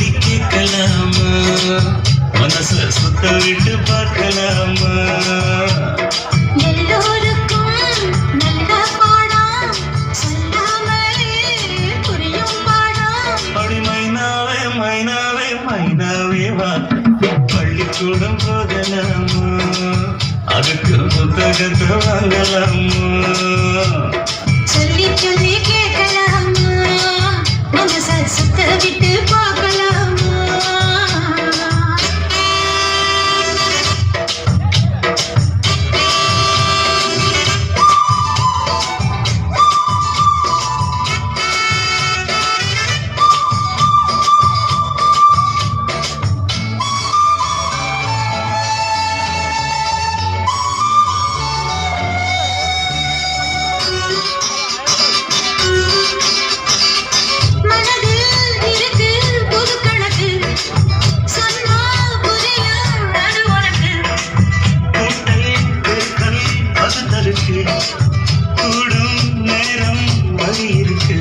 சொல்லி கேட்கலாமா மனச சுத்த விட்டு பார்க்கலாமா எல்லோருக்கும் நல்ல பாடம் சொல்லாமலே புரியும் பாடம் அடி மைனாவே மைனாவே மைனாவே வா பள்ளிக்கூடம் போகலாமா அதுக்கு புத்தகத்தை வாங்கலாமா சொல்லி சொல்லி கேட்கலாமா மனச சுத்த விட்டு பார்க்கலாமா கூடும் நேரம் வழி இருக்கு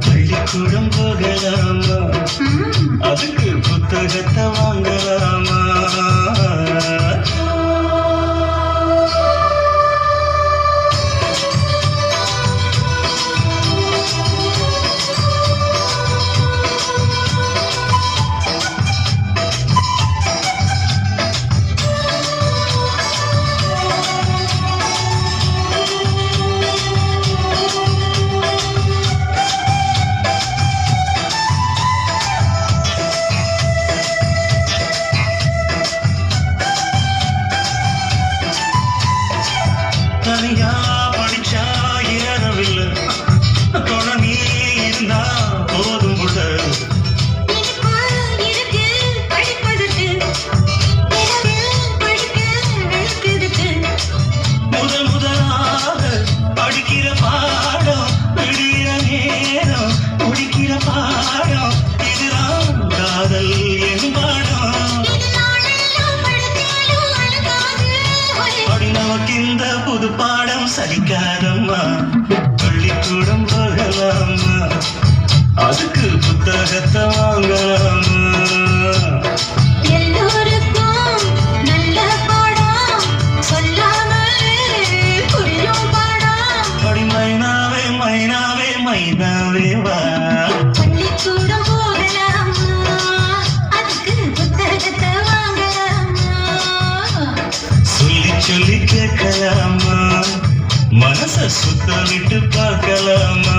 பள்ளிக்கூடம் போகலாமா அதுக்கு புத்தகத்தை வாங்கலாமா தனியா படிச்சா ஏறவில்லை தொடங்கி இருந்தா போதும் கூட முதலாக படிக்கிற பாடம் விடுகிற நேரம் முடிக்கிற பாடம் இதுதான் காதல் என் பாடம் நமக்கு இந்த புது பாடம் சலிக்காதம்மா பள்ளிக்கூடம் போகலாமா அதுக்கு புத்தகத்தை வாங்கலாமா எல்லோருக்கும் நல்ல பாடம் சொல்லாமலே புரியும் பாடம் அடி மைனாவே மைனாவே மைனாவே வா பள்ளிக்கூடம் போகலாமா அதுக்கு புத்தகத்தை வாங்கலாமா சொல்லி சொல்லி கேட்கலாமா மனச சுத்த விட்டு பார்க்கலாமா